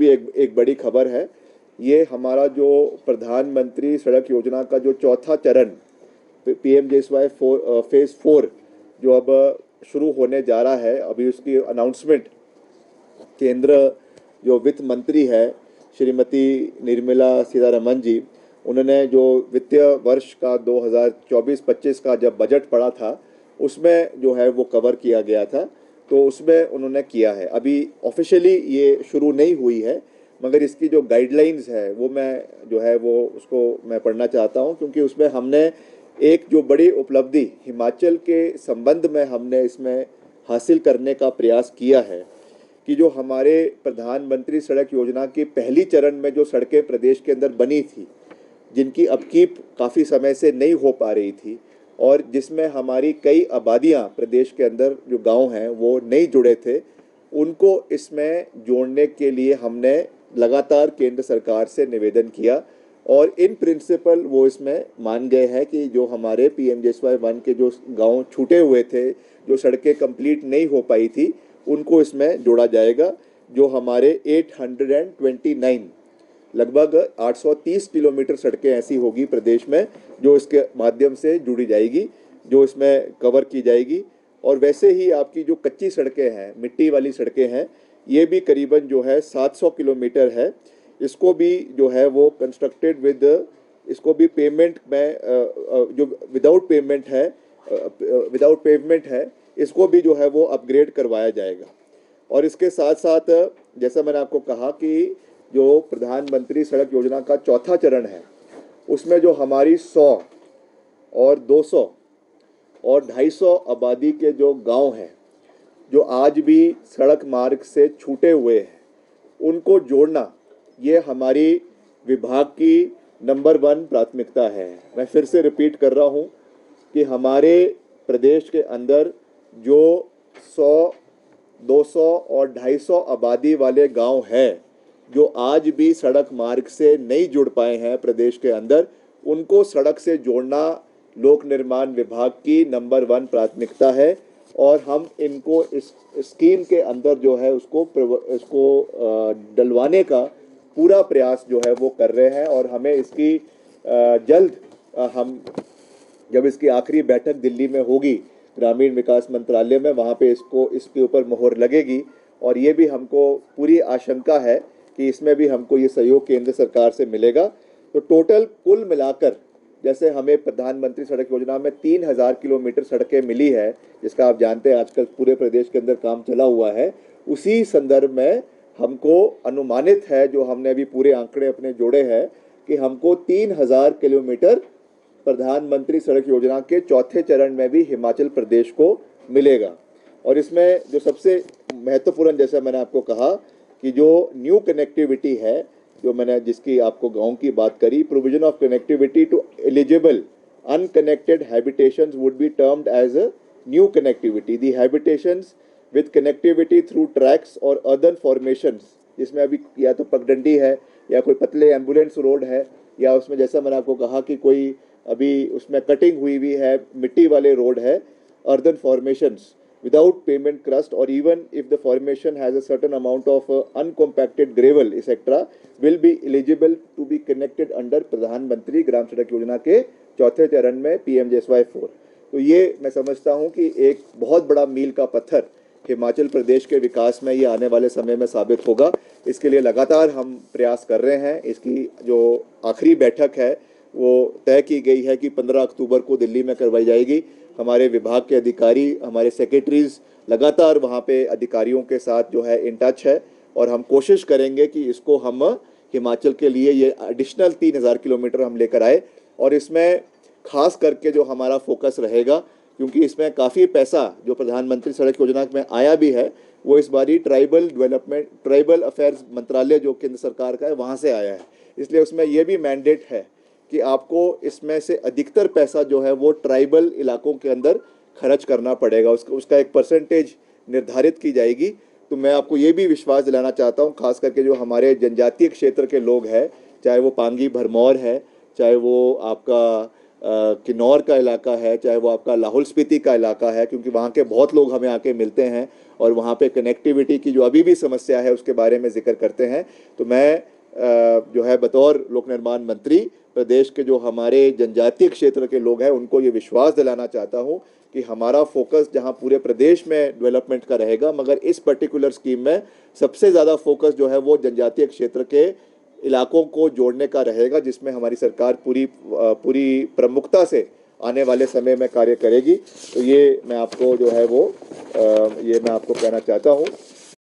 भी एक बड़ी खबर है। ये हमारा जो प्रधानमंत्री सड़क योजना का जो चौथा चरण PMJSY फेज़ 4 जो अब शुरू होने जा रहा है, अभी उसकी अनाउंसमेंट केंद्र जो वित्त मंत्री है श्रीमती निर्मला सीतारमण जी, उन्होंने जो वित्तीय वर्ष का 2024-25 का जब बजट पड़ा था उसमें जो है वो कवर किया गया था, तो उसमें उन्होंने किया है। अभी ऑफिशियली ये शुरू नहीं हुई है, मगर इसकी जो गाइडलाइंस है वो मैं जो है वो उसको मैं पढ़ना चाहता हूँ, क्योंकि उसमें हमने एक जो बड़ी उपलब्धि हिमाचल के संबंध में हमने इसमें हासिल करने का प्रयास किया है कि जो हमारे प्रधानमंत्री सड़क योजना के पहली चरण में जो सड़कें प्रदेश के अंदर बनी थी, जिनकी अपकीप काफ़ी समय से नहीं हो पा रही थी और जिसमें हमारी कई आबादियां प्रदेश के अंदर जो गांव हैं वो नहीं जुड़े थे, उनको इसमें जोड़ने के लिए हमने लगातार केंद्र सरकार से निवेदन किया और इन प्रिंसिपल वो इसमें मान गए हैं कि जो हमारे PMJSY 1 के जो गांव छूटे हुए थे, जो सड़कें कंप्लीट नहीं हो पाई थी, उनको इसमें जोड़ा जाएगा। जो हमारे 829 लगभग 830 किलोमीटर सड़कें ऐसी होगी प्रदेश में जो इसके माध्यम से जुड़ी जाएगी, जो इसमें कवर की जाएगी। और वैसे ही आपकी जो कच्ची सड़कें हैं, मिट्टी वाली सड़कें हैं, ये भी करीबन जो है 700 किलोमीटर है। इसको भी जो है वो कंस्ट्रक्टेड विद, इसको भी पेमेंट में जो विदाउट पेमेंट है इसको भी जो है वो अपग्रेड करवाया जाएगा। और इसके साथ साथ जैसा मैंने आपको कहा कि जो प्रधानमंत्री सड़क योजना का चौथा चरण है उसमें जो हमारी 100 और 200 और 250 आबादी के जो गांव हैं जो आज भी सड़क मार्ग से छूटे हुए हैं, उनको जोड़ना ये हमारी विभाग की नंबर 1 प्राथमिकता है। मैं फिर से रिपीट कर रहा हूँ कि हमारे प्रदेश के अंदर जो 100, 200 और 250 आबादी वाले गांव हैं जो आज भी सड़क मार्ग से नहीं जुड़ पाए हैं प्रदेश के अंदर, उनको सड़क से जोड़ना लोक निर्माण विभाग की नंबर 1 प्राथमिकता है। और हम इनको इस स्कीम के अंदर जो है इसको डलवाने का पूरा प्रयास जो है वो कर रहे हैं। और हमें इसकी जल्द हम जब इसकी आखिरी बैठक दिल्ली में होगी ग्रामीण विकास मंत्रालय में, वहाँ पे इसके ऊपर मोहर लगेगी। और ये भी हमको पूरी आशंका है कि इसमें भी हमको ये सहयोग केंद्र सरकार से मिलेगा। तो टोटल कुल मिलाकर जैसे हमें प्रधानमंत्री सड़क योजना में 3000 किलोमीटर सड़कें मिली है, जिसका आप जानते हैं आजकल पूरे प्रदेश के अंदर काम चला हुआ है, उसी संदर्भ में हमको अनुमानित है, जो हमने अभी पूरे आंकड़े अपने जोड़े हैं, कि हमको 3000 किलोमीटर प्रधानमंत्री सड़क योजना के चौथे चरण में भी हिमाचल प्रदेश को मिलेगा। और इसमें जो सबसे महत्वपूर्ण, जैसा मैंने आपको कहा कि जो न्यू कनेक्टिविटी है, जो मैंने जिसकी आपको गांव की बात करी, provision of connectivity to eligible unconnected habitations would be termed as a new connectivity. The habitations with connectivity through tracks और अर्बन फॉर्मेशंस, जिसमें अभी या तो पगडंडी है या कोई पतले एम्बुलेंस रोड है, या उसमें जैसा मैंने आपको कहा कि कोई अभी उसमें कटिंग हुई भी है, मिट्टी वाले रोड है, urban formations without pavement crust, or even if the formation has a certain amount of uncompacted gravel etc., will be eligible to be connected under प्रधानमंत्री ग्राम सड़क योजना के चौथे चरण में PMJSY 4। तो ये मैं समझता हूँ कि एक बहुत बड़ा मील का पत्थर हिमाचल प्रदेश के विकास में ये आने वाले समय में साबित होगा। इसके लिए लगातार हम प्रयास कर रहे हैं। इसकी जो आखिरी बैठक है वो तय की गई है कि 15 अक्टूबर को दिल्ली में करवाई जाएगी। हमारे विभाग के अधिकारी, हमारे सेक्रेटरीज लगातार वहाँ पे अधिकारियों के साथ जो है इन टच है, और हम कोशिश करेंगे कि इसको हम हिमाचल के लिए ये एडिशनल 3000 किलोमीटर हम लेकर आए। और इसमें खास करके जो हमारा फोकस रहेगा, क्योंकि इसमें काफ़ी पैसा जो प्रधानमंत्री सड़क योजना में आया भी है, वो इस बारी ट्राइबल अफेयर्स मंत्रालय जो केंद्र सरकार का है वहाँ से आया है। इसलिए उसमें ये भी मैंडेट है कि आपको इसमें से अधिकतर पैसा जो है वो ट्राइबल इलाकों के अंदर खर्च करना पड़ेगा, उसका एक परसेंटेज निर्धारित की जाएगी। तो मैं आपको ये भी विश्वास दिलाना चाहता हूँ, खास करके जो हमारे जनजातीय क्षेत्र के लोग हैं, चाहे वो पांगी भरमौर है, चाहे वो आपका किन्नौर का इलाका है, चाहे वो आपका लाहौल स्पीति का इलाका है, क्योंकि वहाँ के बहुत लोग हमें आके मिलते हैं और वहाँ पे कनेक्टिविटी की जो अभी भी समस्या है उसके बारे में जिक्र करते हैं। तो मैं जो है बतौर लोक निर्माण मंत्री प्रदेश के जो हमारे जनजातीय क्षेत्र के लोग हैं उनको ये विश्वास दिलाना चाहता हूँ कि हमारा फोकस जहाँ पूरे प्रदेश में डेवलपमेंट का रहेगा, मगर इस पर्टिकुलर स्कीम में सबसे ज़्यादा फोकस जो है वो जनजातीय क्षेत्र के इलाकों को जोड़ने का रहेगा, जिसमें हमारी सरकार पूरी प्रमुखता से आने वाले समय में कार्य करेगी। तो ये मैं आपको जो है वो ये मैं आपको कहना चाहता हूँ।